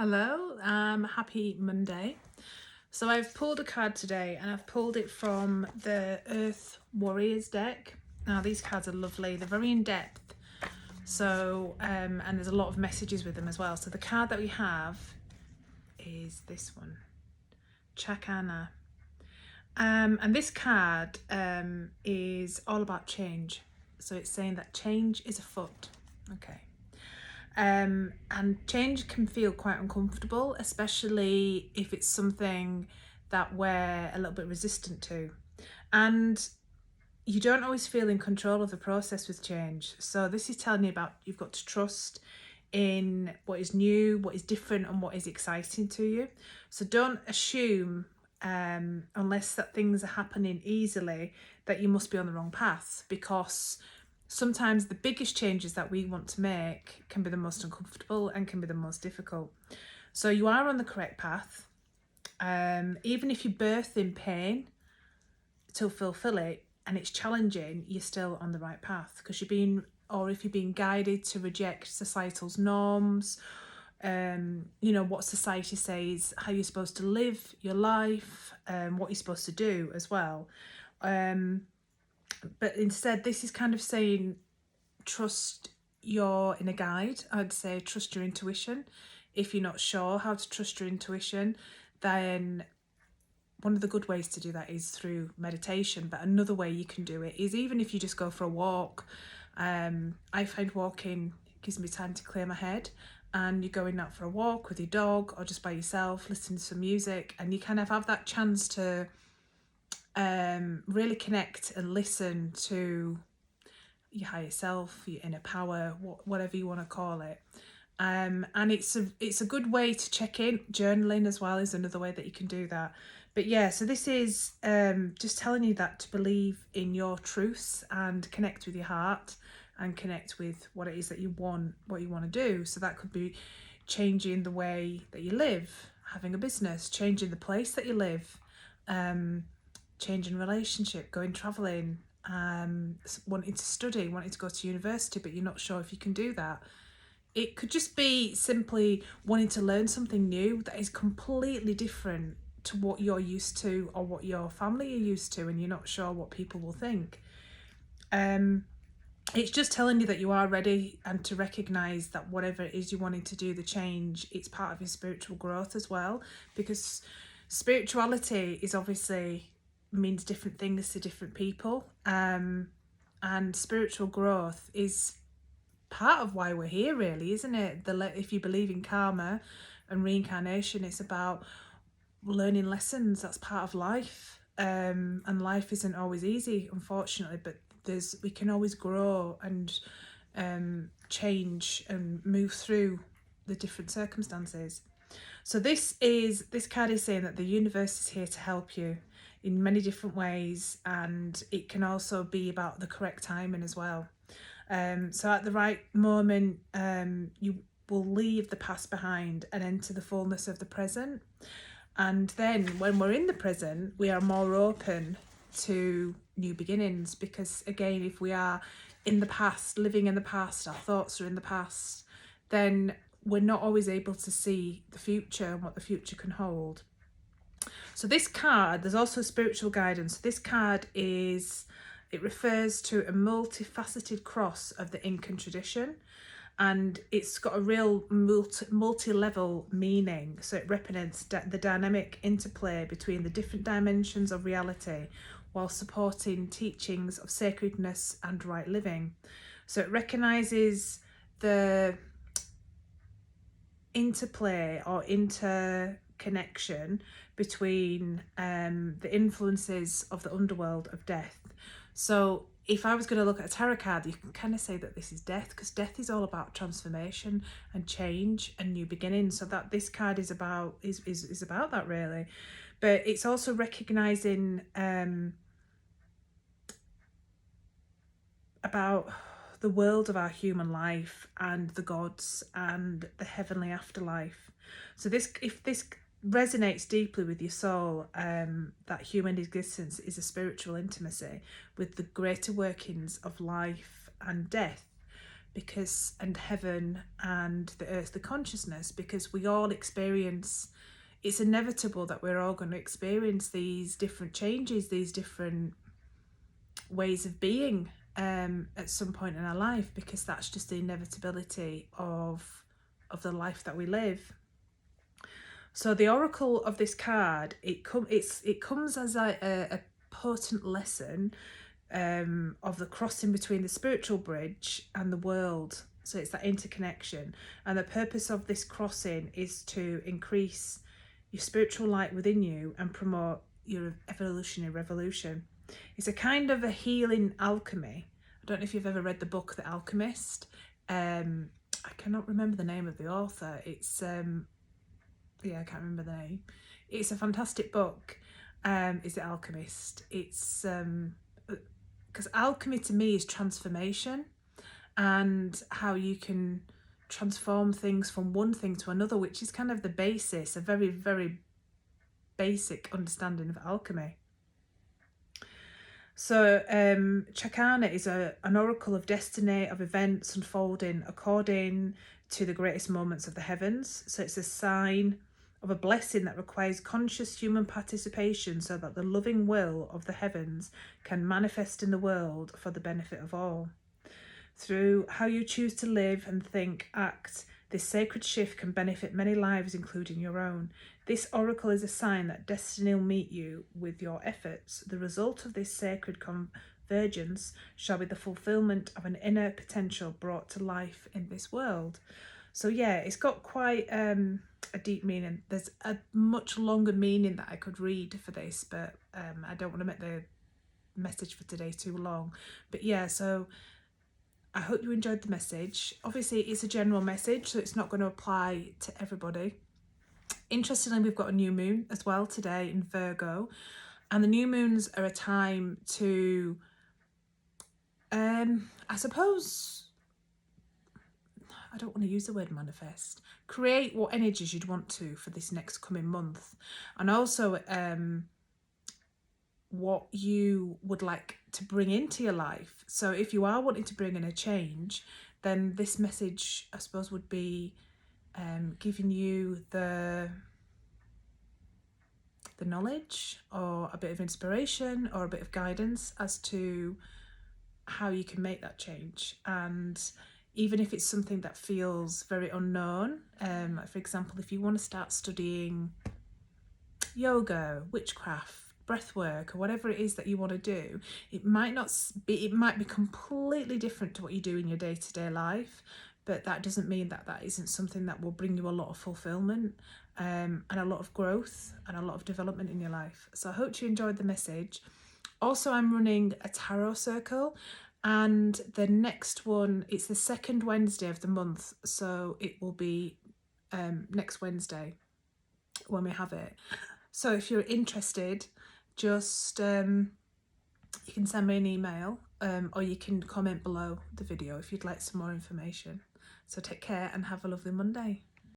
Hello, happy Monday. So I've pulled a card today and I've pulled it from the Earth Warriors deck. Now these cards are lovely, they're very in depth. So, and there's a lot of messages with them as well. So the card that we have is this one, Chakana. And this card is all about change. So it's saying that change is afoot. Okay. And change can feel quite uncomfortable, especially if it's something that we're a little bit resistant to. And you don't always feel in control of the process with change. So this is telling you about you've got to trust in what is new, what is different, and what is exciting to you. So don't assume, unless that things are happening easily, that you must be on the wrong path, because sometimes the biggest changes that we want to make can be the most uncomfortable and can be the most difficult. So you are on the correct path. Even if you birth in pain to fulfill it and it's challenging, you're still on the right path, because if you're being guided to reject societal's norms, what society says, how you're supposed to live your life, what you're supposed to do as well. But instead, this is kind of saying, trust your inner guide. I'd say trust your intuition. If you're not sure how to trust your intuition, then one of the good ways to do that is through meditation. But another way you can do it is even if you just go for a walk. I find walking gives me time to clear my head, and you're going out for a walk with your dog or just by yourself, listening to some music, and you kind of have that chance to really connect and listen to your higher self, your inner power, whatever you want to call it. And it's a good way to check in. Journaling as well is another way that you can do that. But yeah, so this is just telling you that to believe in your truths and connect with your heart and connect with what it is that you want, what you want to do. So that could be changing the way that you live, having a business, changing the place that you live, changing relationship, going traveling, wanting to study, wanting to go to university, but you're not sure if you can do that. It could just be simply wanting to learn something new that is completely different to what you're used to or what your family are used to, and you're not sure what people will think. It's just telling you that you are ready, and to recognize that whatever it is you're wanting to do, the change, it's part of your spiritual growth as well, because spirituality is obviously means different things to different people, and spiritual growth is part of why we're here, really, isn't it? If you believe in karma and reincarnation, it's about learning lessons. That's part of life, and life isn't always easy, unfortunately, but we can always grow and change and move through the different circumstances. So this card is saying that the universe is here to help you in many different ways, and it can also be about the correct timing as well. So at the right moment, you will leave the past behind and enter the fullness of the present. And then when we're in the present, we are more open to new beginnings, because again, if we are in the past, living in the past, our thoughts are in the past, then we're not always able to see the future and what the future can hold. So this card, there's also spiritual guidance. This card it refers to a multifaceted cross of the Incan tradition, and it's got a real multi-level meaning. So it represents the dynamic interplay between the different dimensions of reality while supporting teachings of sacredness and right living. So it recognises the interplay or interconnection between the influences of the underworld of death. So if I was going to look at a tarot card, you can kind of say that this is death, because death is all about transformation and change and new beginnings. So that this card is about is about that, really. But it's also recognizing about the world of our human life and the gods and the heavenly afterlife. So if this resonates deeply with your soul, that human existence is a spiritual intimacy with the greater workings of life and death, and heaven and the earth, the consciousness, because we all experience, it's inevitable that we're all going to experience these different changes, these different ways of being at some point in our life, because that's just the inevitability of the life that we live. So the oracle of this card, it comes as a potent lesson of the crossing between the spiritual bridge and the world. So it's that interconnection, and the purpose of this crossing is to increase your spiritual light within you and promote your evolutionary revolution. It's a kind of a healing alchemy. I don't know if you've ever read the book The Alchemist. I cannot remember the name of the author. It's I can't remember the name. It's a fantastic book. Is The Alchemist. It's because alchemy to me is transformation, and how you can transform things from one thing to another, which is kind of the basis, a very, very basic understanding of alchemy. So Chakana is an oracle of destiny, of events unfolding according to the greatest moments of the heavens. So it's a sign of a blessing that requires conscious human participation so that the loving will of the heavens can manifest in the world for the benefit of all. Through how you choose to live and think, act, this sacred shift can benefit many lives, including your own. This oracle is a sign that destiny will meet you with your efforts. The result of this sacred convergence shall be the fulfillment of an inner potential brought to life in this world. So yeah, it's got quite a deep meaning. There's a much longer meaning that I could read for this, but I don't want to make the message for today too long. But yeah, so I hope you enjoyed the message. Obviously, it's a general message, so it's not going to apply to everybody. Interestingly, we've got a new moon as well today in Virgo, and the new moons are a time to, I suppose, I don't want to use the word manifest, create what energies you'd want to for this next coming month, and also what you would like to bring into your life. So if you are wanting to bring in a change, then this message, I suppose, would be giving you the knowledge or a bit of inspiration or a bit of guidance as to how you can make that change. And even if it's something that feels very unknown, for example, if you want to start studying yoga, witchcraft, breath work, or whatever it is that you want to do, it might be completely different to what you do in your day-to-day life, but that doesn't mean that isn't something that will bring you a lot of fulfillment and a lot of growth and a lot of development in your life. So I hope you enjoyed the message. Also, I'm running a tarot circle, and the next one, it's the second Wednesday of the month, so it will be next Wednesday when we have it. So if you're interested, just you can send me an email or you can comment below the video if you'd like some more information. So take care and have a lovely Monday.